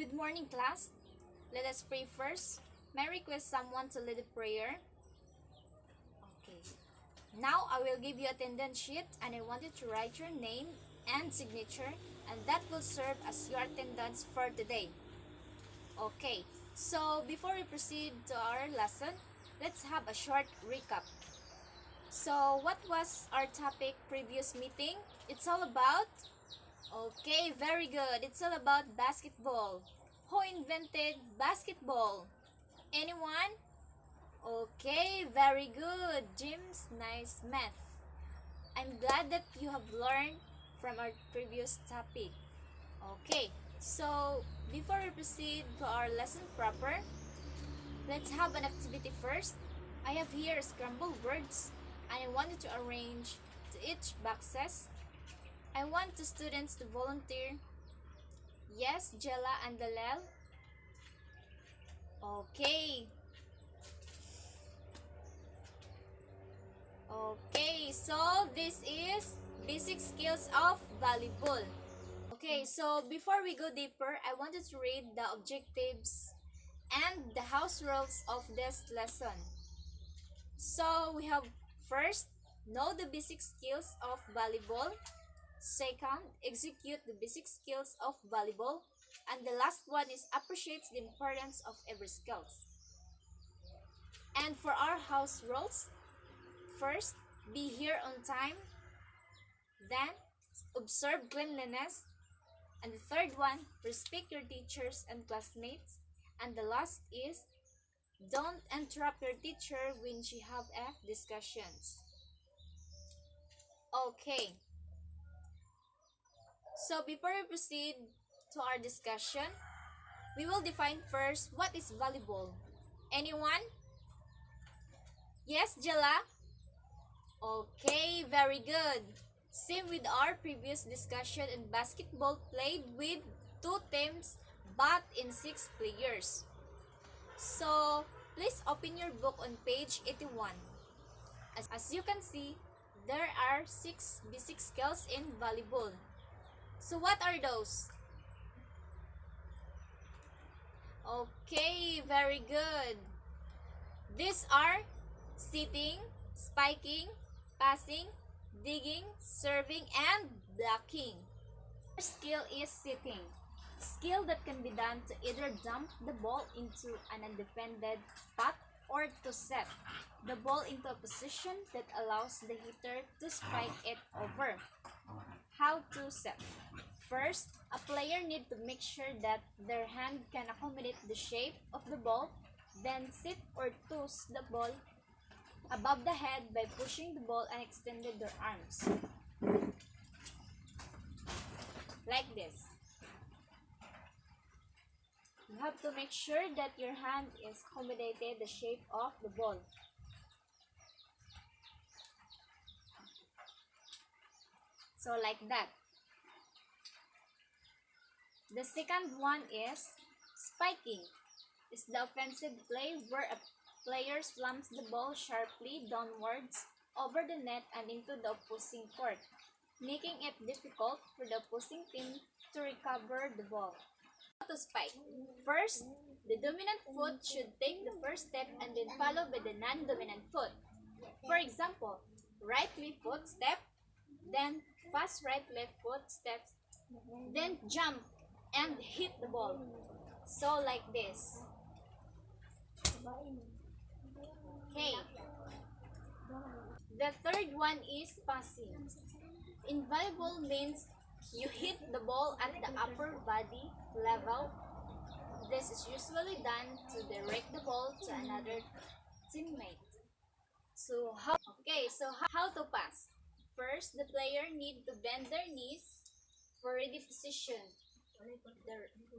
Good morning, class. Let us pray first. May I request someone to lead a prayer? Okay. Now I will give you attendance sheet and I want you to write your name and signature, and that will serve as your attendance for today. Okay. So before we proceed to our lesson, let's have a short recap. So what was our topic previous meeting? It's all about. Okay, very good. It's all about basketball. Who invented basketball? Anyone? Okay, very good. Jim's nice math. I'm glad that you have learned from our previous topic. Okay, so before we proceed to our lesson proper, let's have an activity first. I have here scrambled words and I want you to arrange to each boxes. I want the students to volunteer. Yes, Jella and Dalel. Okay. Okay, so this is basic skills of volleyball. Okay, so before we go deeper, I wanted to read the objectives and the house rules of this lesson. So we have first, know the basic skills of volleyball. Second, execute the basic skills of volleyball. And the last one is appreciates the importance of every skills. And for our house rules, first, be here on time. Then, observe cleanliness. And the third one, respect your teachers and classmates. And the last is, don't interrupt your teacher when she have a discussions. Okay. So before we proceed to our discussion, we will define first what is volleyball. Anyone? Yes, Jella? Okay, very good. Same with our previous discussion in basketball played with 2 teams but in 6 players. So, please open your book on page 81. As you can see, there are 6 basic skills in volleyball. So what are those? Okay, very good. These are sitting, spiking, passing, digging, serving, and blocking. First skill is sitting. Skill that can be done to either dump the ball into an undefended spot or to set the ball into a position that allows the hitter to spike it over. How to set? First, a player needs to make sure that their hand can accommodate the shape of the ball, then sit or toss the ball above the head by pushing the ball and extending their arms. Like this. You have to make sure that your hand is accommodated the shape of the ball. So like that. The second one is spiking. It's the offensive play where a player slams the ball sharply downwards over the net and into the opposing court, making it difficult for the opposing team to recover the ball. How to spike? First, the dominant foot should take the first step and then followed by the non-dominant foot. For example, right left foot step, then fast right left foot steps, then jump and hit the ball. So like this. Okay. The third one is passing. In volleyball means you hit the ball at the upper body level. This is usually done to direct the ball to another teammate. So how to pass? First, the player needs to bend their knees for ready position.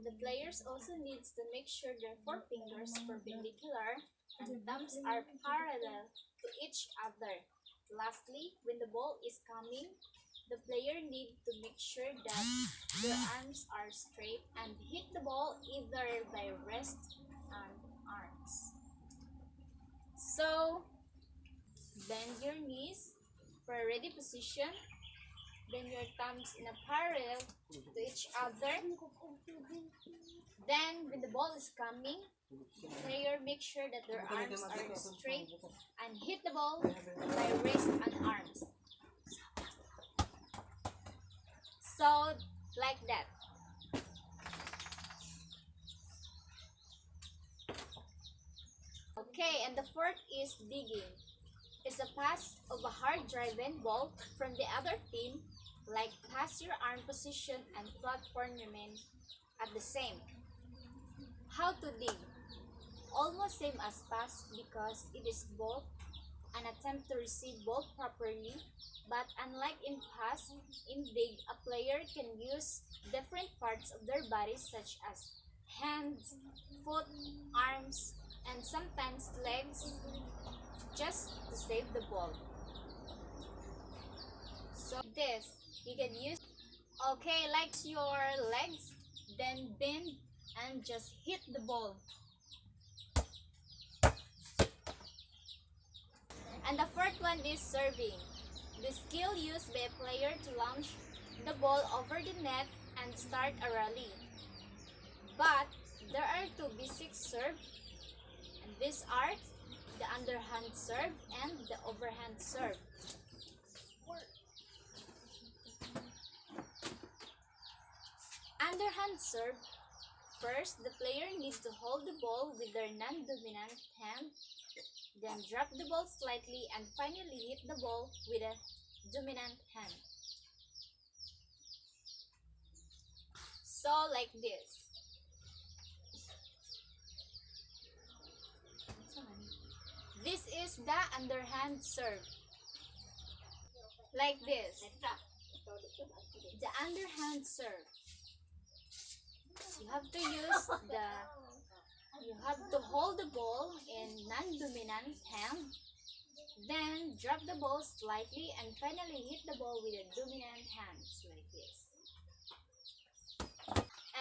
The players also needs to make sure their forefingers perpendicular and thumbs are parallel to each other. Lastly, when the ball is coming, the player needs to make sure that their arms are straight and hit the ball either by wrist and arms. So, bend your knees for a ready position. Then your thumbs in a parallel to each other. Then when the ball is coming, the player makes sure that their arms are straight and hit the ball by wrist and arms. So like that. Okay, and the fourth is digging. It's a pass of a hard-driven ball from the other team, like pass your arm position and platform remain at the same. How to dig? Almost same as pass because it is both an attempt to receive ball properly, but unlike in pass, in dig, a player can use different parts of their body such as hands, foot, arms, and sometimes legs just to save the ball. So this, you can use, okay, like your legs, then bend and just hit the ball. And the fourth one is serving. The skill used by a player to launch the ball over the net and start a rally. But there are two basic serve, and these are the underhand serve and the overhand serve. Underhand serve. First, the player needs to hold the ball with their non-dominant hand, then drop the ball slightly and finally hit the ball with a dominant hand. So like this. This is the underhand serve. Like this. The underhand serve. You have to hold the ball in non-dominant hand, then drop the ball slightly and finally hit the ball with a dominant hand, like this.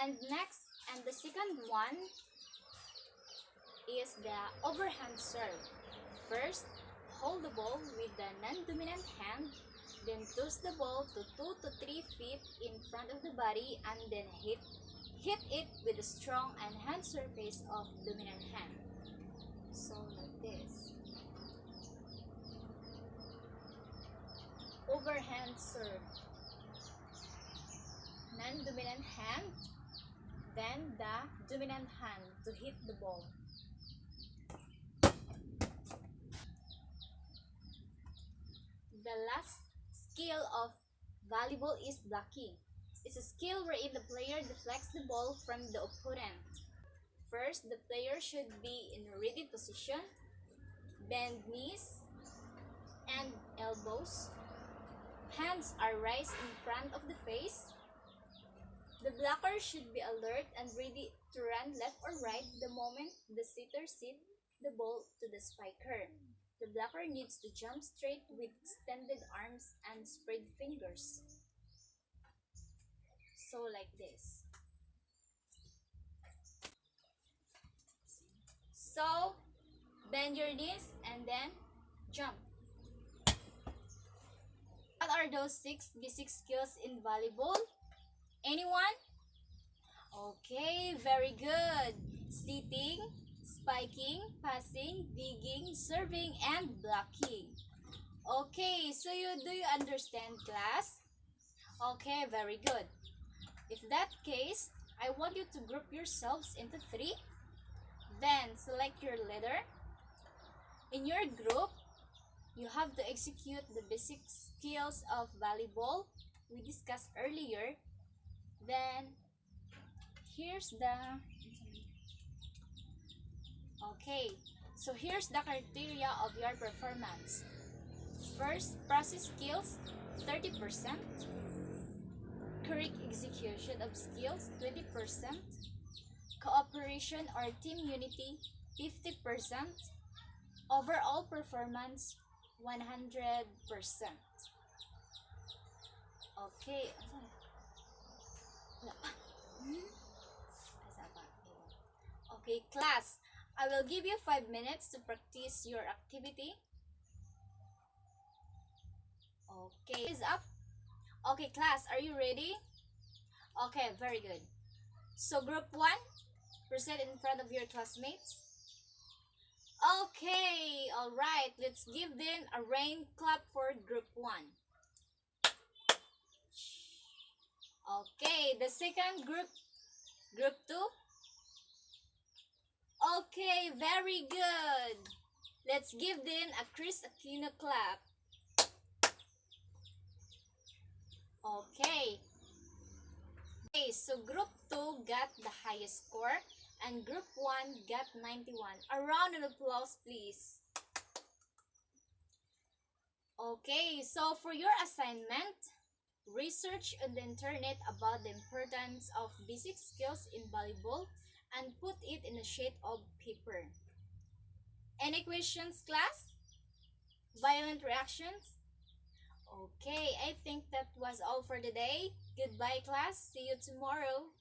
And next, and the second one is the overhand serve. First, hold the ball with the non-dominant hand, then toss the ball to 2 to 3 feet in front of the body and then hit it with a strong and hand surface of dominant hand. So like this. Overhand serve. Non-dominant hand, then the dominant hand to hit the ball. The last skill of volleyball is blocking. It's a skill wherein the player deflects the ball from the opponent. First, the player should be in a ready position, bend knees and elbows. Hands are raised in front of the face. The blocker should be alert and ready to run left or right the moment the sitter hits the ball to the spiker. The blocker needs to jump straight with extended arms and spread fingers. So like this. So bend your knees and then jump. What are those 6 basic skills in volleyball? Anyone? Okay, very good. Sitting, spiking, passing, digging, serving, and blocking. Okay, so do you understand, class? Okay, very good. If that case, I want you to group yourselves into 3. Then select your leader. In your group, you have to execute the basic skills of volleyball we discussed earlier. Then here's the here's the criteria of your performance. First, process skills 30%, correct execution of skills 20%, cooperation or team unity 50%, overall performance 100%. Okay. Okay, class, I will give you 5 minutes to practice your activity. Okay, is up. Okay, class, are you ready? Okay, very good. So, group 1, present in front of your classmates. Okay, alright, let's give them a rain clap for group 1. Okay, the second group, group 2. Okay, very good. Let's give them a Chris Aquino clap. Okay. Okay, so group 2 got the highest score and group 1 got 91. A round of applause, please. Okay, so for your assignment, research on the internet about the importance of basic skills in volleyball and put it in a sheet of paper. Any questions, class? Violent reactions? Okay, I think that was all for today. Goodbye, class. See you tomorrow.